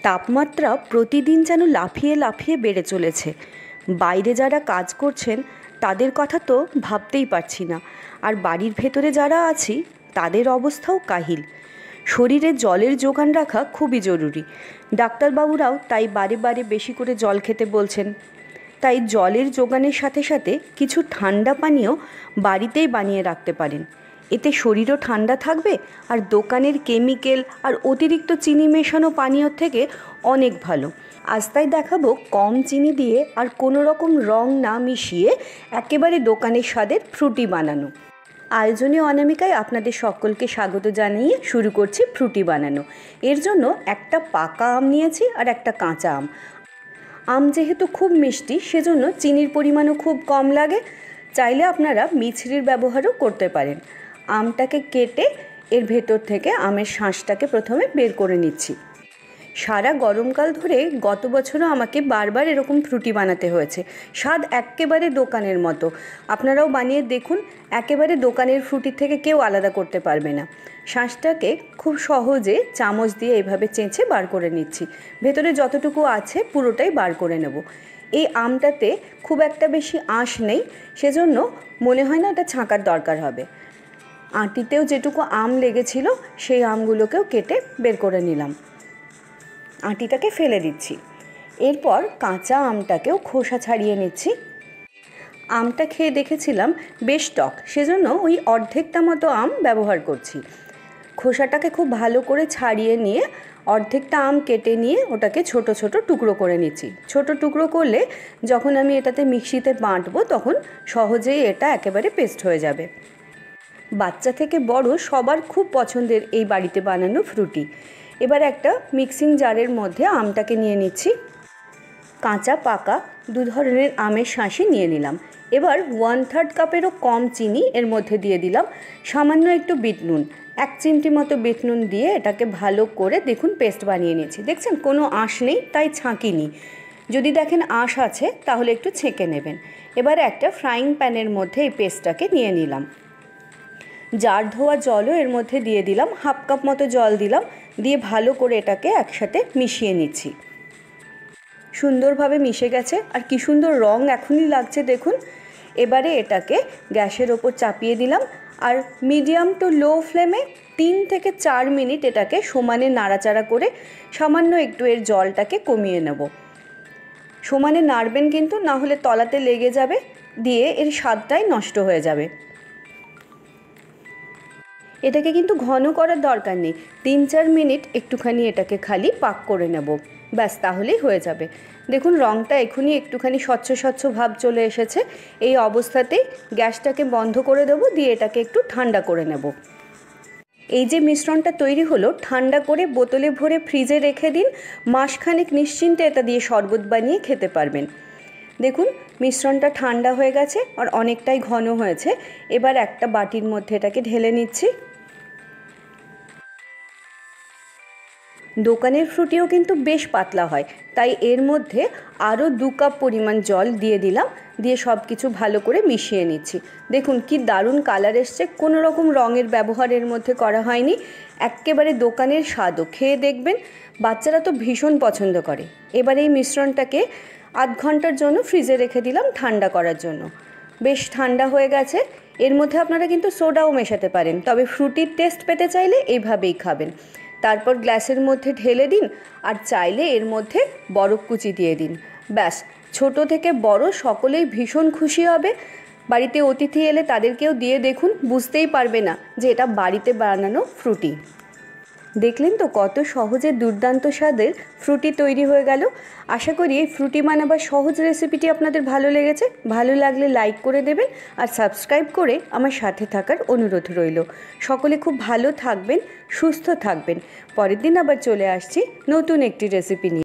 তাপমাত্রা প্রতিদিন যেন লাফিয়ে লাফিয়ে বেড়ে চলেছে। বাইরে যারা কাজ করছেন তাদের কথা তো ভাবতেই পারছি না, আর বাড়ির ভেতরে যারা আছি তাদের অবস্থাও কাহিল। শরীরে জলের যোগান রাখা খুবই জরুরি। ডাক্তারবাবুরাও তাই বারে বারে বেশি করে জল খেতে বলছেন। তাই জলের যোগানের সাথে সাথে কিছু ঠান্ডা পানীয় বাড়িতেই বানিয়ে রাখতে পারেন। এতে শরীরও ঠান্ডা থাকবে, আর দোকানের কেমিক্যাল আর অতিরিক্ত চিনি মেশানো পানীয় থেকে অনেক ভালো। আজ তাই দেখাবো কম চিনি দিয়ে আর কোনো রকম রং না মিশিয়ে একেবারে দোকানের স্বাদের ফ্রুটি বানানো। আয়োজনে অনামিকায় আপনাদের সকলকে স্বাগত জানিয়ে শুরু করছি ফ্রুটি বানানো। এর জন্য একটা পাকা আম নিয়েছি আর একটা কাঁচা আম। আম যেহেতু খুব মিষ্টি, সেজন্য চিনির পরিমাণও খুব কম লাগে। চাইলে আপনারা মিছরির ব্যবহারও করতে পারেন। আমটাকে কেটে এর ভেতর থেকে আমের শাঁসটাকে প্রথমে বের করে নিচ্ছি। সারা গরমকাল ধরে গত বছরও আমাকে বারবার এরকম ফ্রুটি বানাতে হয়েছে। স্বাদ একেবারে দোকানের মতো। আপনারাও বানিয়ে দেখুন, একেবারে দোকানের ফ্রুটির থেকে কেউ আলাদা করতে পারবে না। শাঁসটাকে খুব সহজে চামচ দিয়ে এইভাবে চেঁচে বার করে নিচ্ছি। ভেতরে যতটুকু আছে পুরোটাই বার করে নেব। এই আমটাতে খুব একটা বেশি আঁশ নেই, সেজন্য মনে হয় না এটা ছাঁকার দরকার হবে। আঁটিতেও যেটুকু আম লেগেছিল সেই আমগুলোকেও কেটে বের করে নিলাম। আঁটিটাকে ফেলে দিচ্ছি। এরপর কাঁচা আমটাকেও খোসা ছাড়িয়ে নিচ্ছি। আমটা খেয়ে দেখেছিলাম বেশ টক, সেজন্য ওই অর্ধেকটা মতো আম ব্যবহার করছি। খোসাটাকে খুব ভালো করে ছাড়িয়ে নিয়ে অর্ধেকটা আম কেটে নিয়ে ওটাকে ছোট ছোট টুকরো করে নিচ্ছি। ছোট টুকরো করলে যখন আমি এটাতে মিক্সিতে বাটবো তখন সহজেই এটা একেবারে পেস্ট হয়ে যাবে। বাচ্চা থেকে বড় সবার খুব পছন্দের এই বাড়িতে বানানো ফ্রুটি। এবার একটা মিক্সিং জারের মধ্যে আমটাকে নিয়ে নিচ্ছি। কাঁচা পাকা দু ধরনের আমের শাঁসই নিয়ে নিলাম। এবার 1/3 কাপেরও কম চিনি এর মধ্যে দিয়ে দিলাম। সামান্য একটু বিট নুন, 1 চিমটি মতো বিট নুন দিয়ে এটাকে ভালো করে দেখুন পেস্ট বানিয়ে নিয়েছি। দেখছেন কোনো আঁশ নেই, তাই ছাঁকিনি। যদি দেখেন আঁশ আছে তাহলে একটু ছেঁকে নেবেন। এবার একটা ফ্রাইং প্যানের মধ্যে এই পেস্টটাকে নিয়ে নিলাম। জার ধোয়া জলও এর মধ্যে দিয়ে দিলাম, 1/2 কাপ মতো জল দিলাম। দিয়ে ভালো করে এটাকে একসাথে মিশিয়ে নিচ্ছি। সুন্দরভাবে মিশে গেছে, আর কি সুন্দর রং এখনই লাগছে দেখুন। এবারে এটাকে গ্যাসের ওপর চাপিয়ে দিলাম, আর মিডিয়াম টু লো ফ্লেমে 3 থেকে 4 মিনিট এটাকে সমানে নাড়াচাড়া করে সামান্য একটু এর জলটাকে কমিয়ে নেব। সমানে নাড়বেন কিন্তু, না হলে তলাতে লেগে যাবে, দিয়ে এর স্বাদটাই নষ্ট হয়ে যাবে। এটাকে কিন্তু ঘন করার দরকার নেই, 3-4 মিনিট একটুখানি এটাকে খালি পাক করে নেব, ব্যাস তাহলেই হয়ে যাবে। দেখুন রঙটা এখনই একটুখানি স্বচ্ছ স্বচ্ছ ভাব চলে এসেছে। এই অবস্থাতেই গ্যাসটাকে বন্ধ করে দেবো, দিয়ে এটাকে একটু ঠান্ডা করে নেব। এই যে মিশ্রণটা তৈরি হলো, ঠান্ডা করে বোতলে ভরে ফ্রিজে রেখে দিন। মাসখানেক নিশ্চিন্তে এটা দিয়ে শরবত বানিয়ে খেতে পারবেন। দেখুন মিশ্রণটা ঠান্ডা হয়ে গেছে আর অনেকটাই ঘন হয়েছে। এবার একটা বাটির মধ্যে এটাকে ঢেলে নিচ্ছি। দোকানের ফ্রুটিও কিন্তু বেশ পাতলা হয়, তাই এর মধ্যে আরও 2 কাপ পরিমাণ জল দিয়ে দিলাম। দিয়ে সব কিছু ভালো করে মিশিয়ে নিচ্ছি। দেখুন কি দারুণ কালার এসছে, কোনো রকম রঙের ব্যবহার এর মধ্যে করা হয়নি। একেবারে দোকানের স্বাদও। খেয়ে দেখবেন, বাচ্চারা তো ভীষণ পছন্দ করে। এবার এই মিশ্রণটাকে আধ ঘন্টার জন্য ফ্রিজে রেখে দিলাম ঠান্ডা করার জন্য। বেশ ঠান্ডা হয়ে গেছে। এর মধ্যে আপনারা কিন্তু সোডাও মেশাতে পারেন, তবে ফ্রুটির টেস্ট পেতে চাইলে এইভাবেই খাবেন। তারপর গ্লাসের মধ্যে ঢেলে দিন, আর চাইলে এর মধ্যে বরফ কুচি দিয়ে দিন। ব্যাস, ছোট থেকে বড় সকলেই ভীষণ খুশি হবে। বাড়িতে অতিথি এলে তাদেরকেও দিয়ে দেখুন, বুঝতেই পারবে না যে এটা বাড়িতে বানানো ফ্রুটি। দেখলেন তো কত সহজে দুর্দান্ত স্বাদের ফ্রুটি তৈরি হয়ে গেল। আশা করি এই ফ্রুটি বানাবার সহজ রেসিপিটি আপনাদের ভালো লেগেছে। ভালো লাগলে লাইক করে দেবেন, আর সাবস্ক্রাইব করে আমার সাথে থাকার অনুরোধ রইল। সকলে খুব ভালো থাকবেন, সুস্থ থাকবেন। পরের দিন আবার চলে আসছি নতুন একটি রেসিপি নিয়ে।